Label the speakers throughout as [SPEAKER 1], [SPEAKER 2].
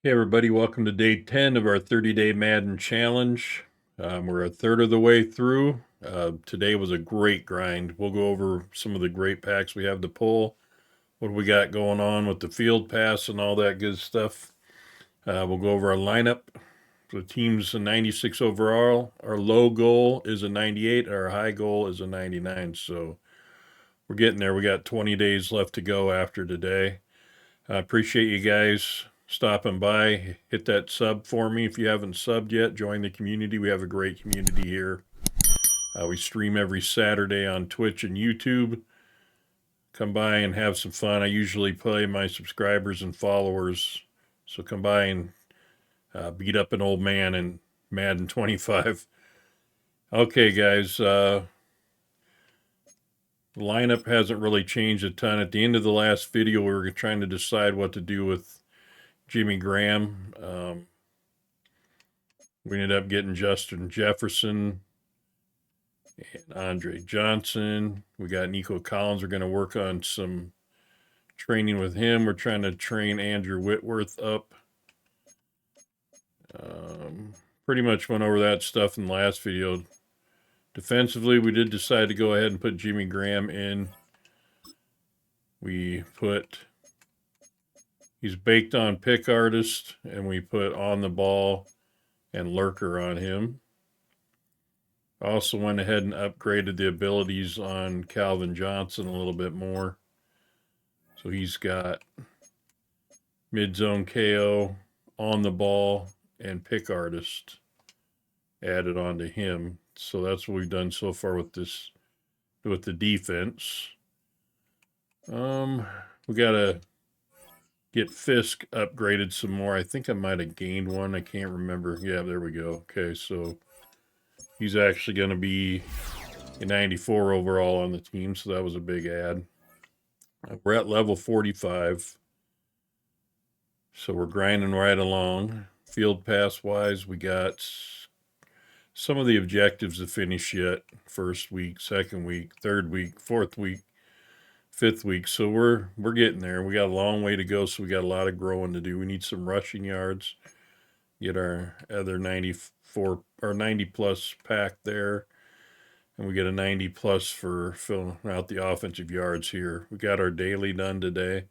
[SPEAKER 1] Hey everybody, welcome to day 10 of our 30-day Madden challenge. We're a third of the way through. Today was a great grind. We'll go over some of the great packs we have to pull, what we got going on with the field pass and all that good stuff. We'll go over our lineup. The team's a 96 overall. Our low goal is a 98. Our high goal is a 99. So we're getting there. We got 20 days left to go after today. I appreciate you guys stopping by. Hit that sub for me if you haven't subbed yet. Join the community. We have a great community here. We stream every Saturday on Twitch and YouTube. Come by and have some fun. I usually play my subscribers and followers. So come by and beat up an old man in Madden 25. Okay, guys. The lineup hasn't really changed a ton. At the end of the last video, we were trying to decide what to do with Jimmy Graham. We ended up getting Justin Jefferson and Andre Johnson. We got Nico Collins. We're going to work on some training with him. We're trying to train Andrew Whitworth up. Pretty much went over that stuff in the last video. Defensively, we did decide to go ahead and put Jimmy Graham in. We put, he's baked on pick artist, and we put on the ball and lurker on him. Also went ahead and upgraded the abilities on Calvin Johnson a little bit more. So he's got mid-zone KO, on the ball, and pick artist added onto him. So that's what we've done so far with this, with the defense. We gotta get Fisk upgraded some more. I think I might have gained one. I can't remember. Yeah, there we go. Okay, so he's actually going to be a 94 overall on the team, so that was a big add. We're at level 45, so we're grinding right along. Field pass wise, we got some of the objectives to finish yet. First week, second week, third week, fourth week, fifth week. So we're getting there. We got a long way to go, so we got a lot of growing to do. We need some rushing yards. Get our other 94 or 90 plus pack there. And we get a 90 plus for filling out the offensive yards here. We got our daily done today.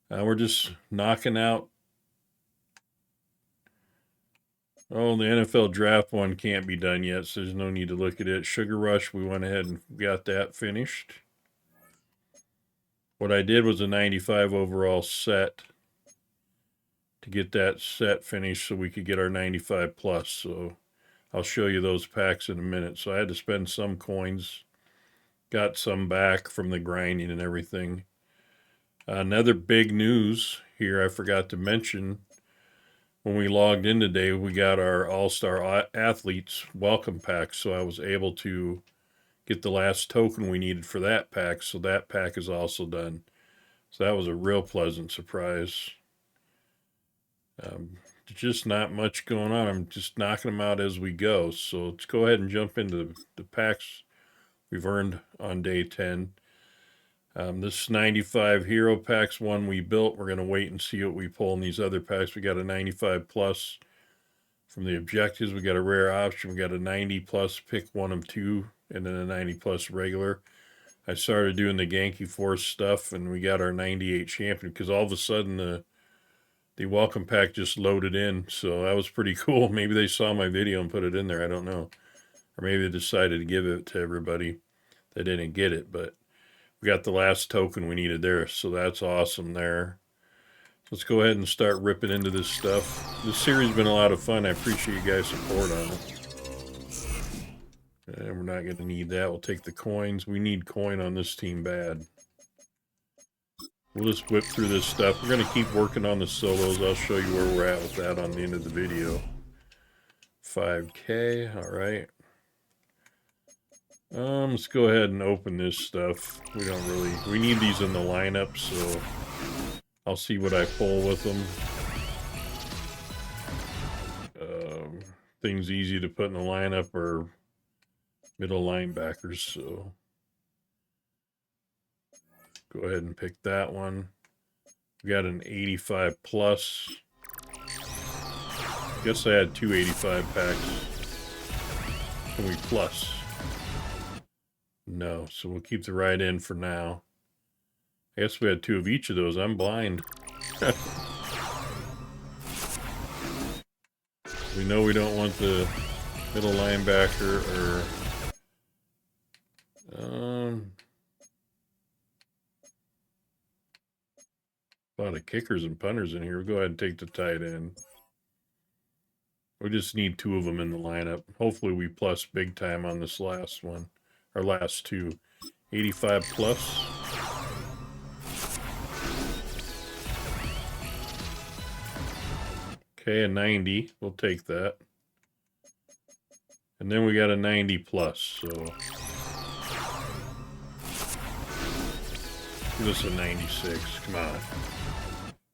[SPEAKER 1] We're just knocking out. Oh, the NFL draft one can't be done yet, so there's no need to look at it. Sugar Rush, we went ahead and got that finished. What I did was a 95 overall set to get that set finished so we could get our 95 plus. So I'll show you those packs in a minute. So I had to spend some coins, got some back from the grinding and everything. Another big news here I forgot to mention. When we logged in today, we got our All-Star Athletes welcome pack. So I was able to get the last token we needed for that pack. So that pack is also done. So that was a real pleasant surprise. Just not much going on. I'm just knocking them out as we go. So let's go ahead and jump into the packs we've earned on day 10. This 95 hero packs one we built. We're going to wait and see what we pull in these other packs. We got a 95 plus from the objectives. We got a rare option. We got a 90 plus, pick one of two, and then a 90 plus regular. I started doing the Genki Force stuff, and we got our 98 champion because all of a sudden the welcome pack just loaded in. So that was pretty cool. Maybe they saw my video and put it in there. I don't know. Or maybe they decided to give it to everybody that didn't get it. But we got the last token we needed there. So that's awesome there. Let's go ahead and start ripping into this stuff. This series has been a lot of fun. I appreciate you guys' support on it. And we're not going to need that. We'll take the coins. We need coin on this team bad. We'll just whip through this stuff. We're going to keep working on the solos. I'll show you where we're at with that on the end of the video. 5K, all right. Let's go ahead and open this stuff. We need these in the lineup, so I'll see what I pull with them. Things easy to put in the lineup are middle linebackers, so go ahead and pick that one. We got an 85 plus. Guess I had 285 packs. Can we plus? No, so we'll keep the right in for now. I guess we had 2 of each of those. I'm blind. We know we don't want the middle linebacker or... a lot of kickers and punters in here. We'll go ahead and take the tight end. We just need 2 of them in the lineup. Hopefully we plus big time on this last one. Our last 2. 85 plus. Okay, a 90. We'll take that. And then we got a 90 plus, so... give us a 96. Come on.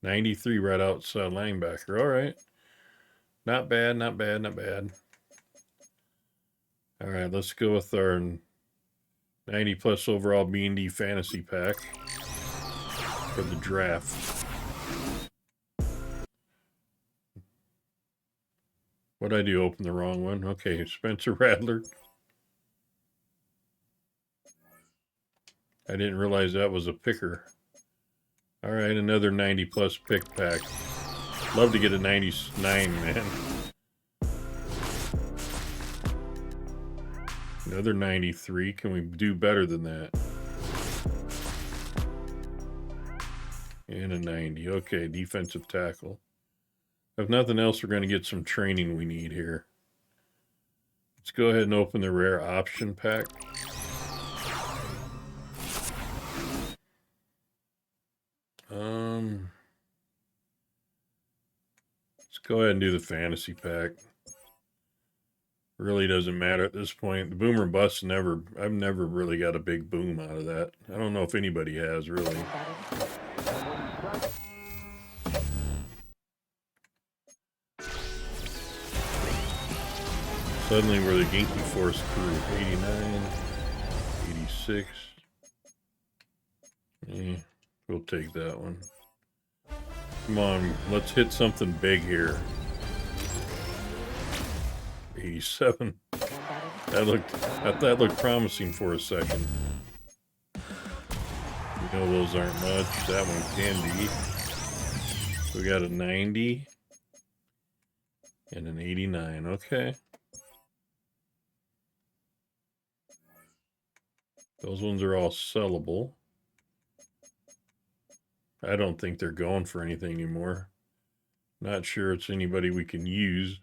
[SPEAKER 1] 93 right outside linebacker. All right. Not bad, not bad, not bad. All right, let's go with our 90 plus overall B&D fantasy pack for the draft. What'd I do? Open the wrong one? Okay, Spencer Rattler. I didn't realize that was a picker. All right, another 90 plus pick pack. Love to get a 99, man. Another 93. Can we do better than that? And a 90. Okay, defensive tackle. If nothing else, we're going to get some training we need here. Let's go ahead and open the rare option pack. Let's go ahead and do the fantasy pack. Really doesn't matter at this point. The boom or bust I've never really got a big boom out of that. I don't know if anybody has, really. Suddenly we're the Genki Force crew. 89, 86. Yeah, we'll take that one. Come on, let's hit something big here. 87. That looked promising for a second. You know those aren't much. That one can be. We got a 90 and an 89. Okay. Those ones are all sellable. I don't think they're going for anything anymore. Not sure it's anybody we can use.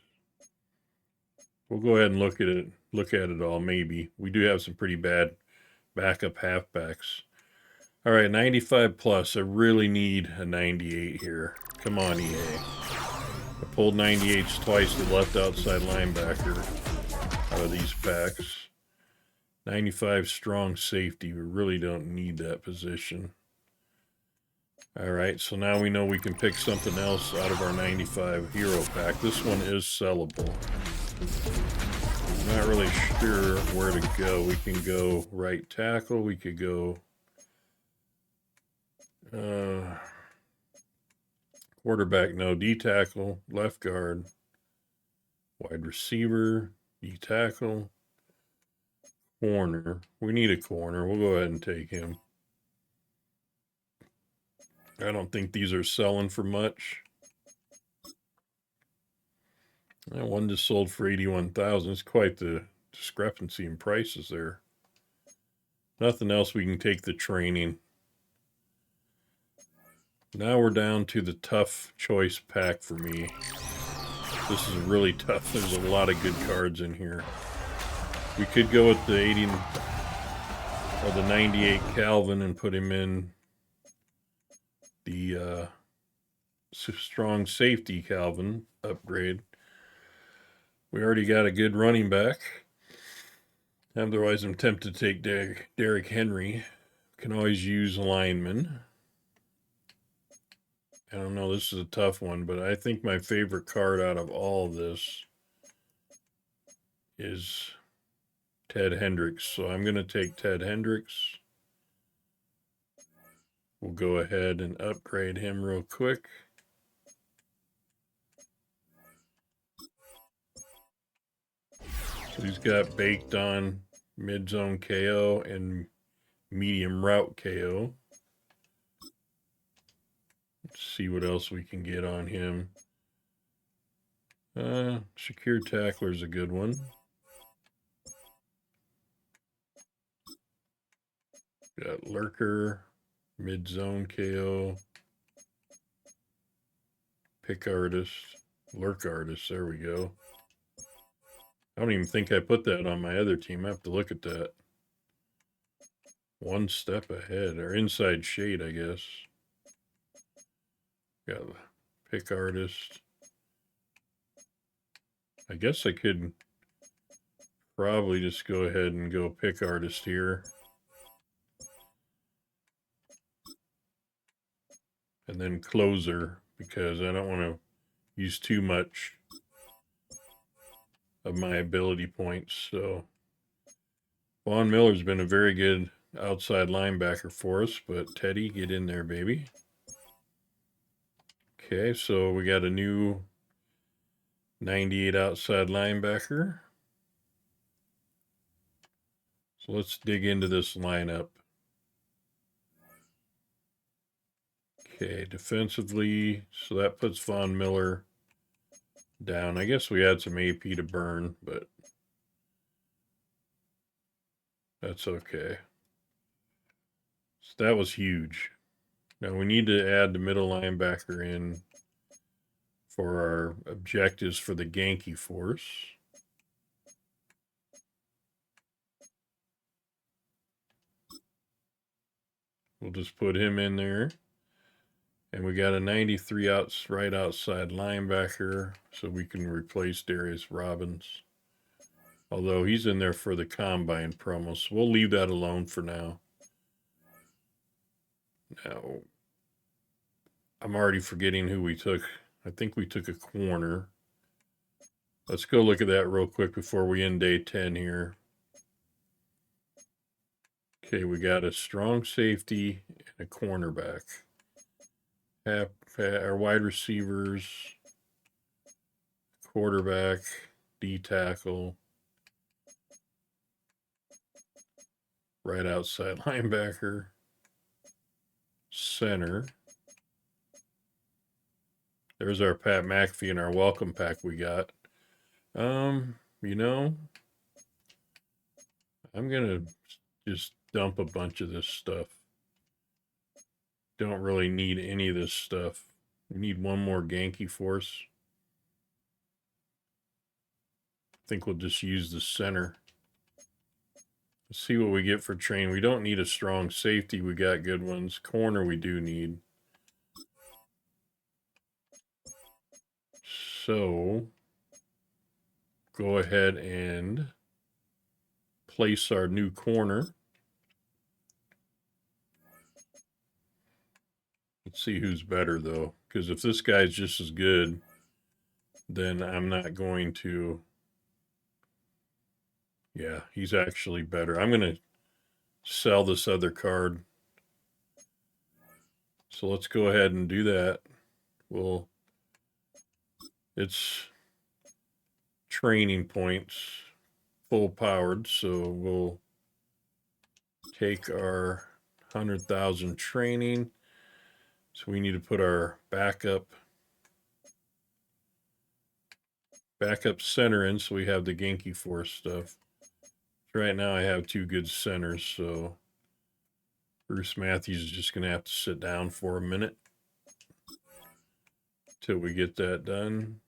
[SPEAKER 1] We'll go ahead and look at it all, maybe. We do have some pretty bad backup halfbacks. All right, 95 plus. I really need a 98 here. Come on, EA. I pulled 98s twice to left outside linebacker out of these packs. 95 strong safety. We really don't need that position. All right, so now we know we can pick something else out of our 95 hero pack. This one is sellable. I'm not really sure where to go. We can go right tackle. We could go quarterback, no. D tackle, left guard, wide receiver, D tackle, corner. We need a corner. We'll go ahead and take him. I don't think these are selling for much. That one just sold for 81,000. It's quite the discrepancy in prices there. Nothing else. We can take the training. Now we're down to the tough choice pack for me. This is really tough. There's a lot of good cards in here. We could go with the 80 or the 98 Calvin and put him in the strong safety Calvin upgrade. We already got a good running back. Otherwise, I'm tempted to take Derrick Henry. Can always use a lineman. I don't know, this is a tough one, but I think my favorite card out of all of this is Ted Hendricks. So I'm going to take Ted Hendricks. We'll go ahead and upgrade him real quick. So he's got baked on mid-zone KO and medium route KO. Let's see what else we can get on him. Secure tackler is a good one. Got lurker, mid-zone KO, pick artist, lurk artist. There we go. I don't even think I put that on my other team. I have to look at that. One step ahead, or inside shade, I guess. Got pick artist. I guess I could probably just go ahead and go pick artist here. And then closer, because I don't want to use too much of my ability points. So Von Miller's been a very good outside linebacker for us, but Teddy, get in there, baby. Okay, so we got a new 98 outside linebacker. So let's dig into this lineup. Okay, defensively, so that puts Von Miller down. I guess we had some AP to burn, but that's okay. So that was huge. Now we need to add the middle linebacker in for our objectives for the Genki force. We'll just put him in there. And we got a 93 right outside linebacker, so we can replace Darius Robbins. Although he's in there for the combine promo, so we'll leave that alone for now. Now, I'm already forgetting who we took. I think we took a corner. Let's go look at that real quick before we end day 10 here. Okay, we got a strong safety and a cornerback. Our wide receivers, quarterback, D tackle, right outside linebacker, center. There's our Pat McAfee and our welcome pack we got. You know, I'm gonna just dump a bunch of this stuff. Don't really need any of this stuff. We need one more Genki force. I think we'll just use the center. Let's see what we get for train. We don't need a strong safety. We got good ones. Corner we do need. So go ahead and place our new corner. Let's see who's better, though. Because if this guy's just as good, then I'm not going to... Yeah, he's actually better. I'm going to sell this other card. So let's go ahead and do that. Well, it's training points, full powered. So we'll take our 100,000 training. So we need to put our backup center in so we have the Genki Force stuff. Right now I have two good centers, so Bruce Matthews is just going to have to sit down for a minute till we get that done.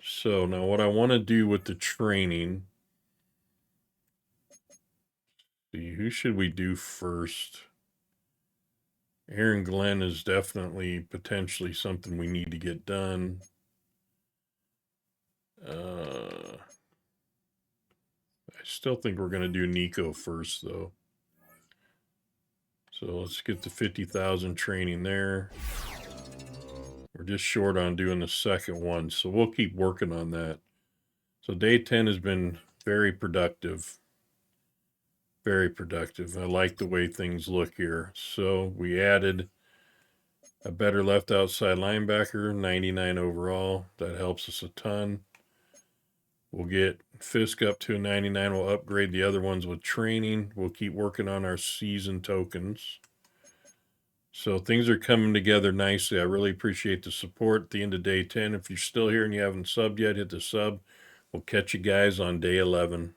[SPEAKER 1] So now what I want to do with the training, see, who should we do first? Aaron Glenn is definitely potentially something we need to get done. I still think we're going to do Nico first, though. So let's get the 50,000 training there. We're just short on doing the second one, so we'll keep working on that. So day 10 has been very productive. Very productive. I like the way things look here. So we added a better left outside linebacker, 99 overall. That helps us a ton. We'll get Fisk up to a 99. We'll upgrade the other ones with training. We'll keep working on our season tokens. So things are coming together nicely. I really appreciate the support at the end of day 10. If you're still here and you haven't subbed yet, hit the sub. We'll catch you guys on day 11.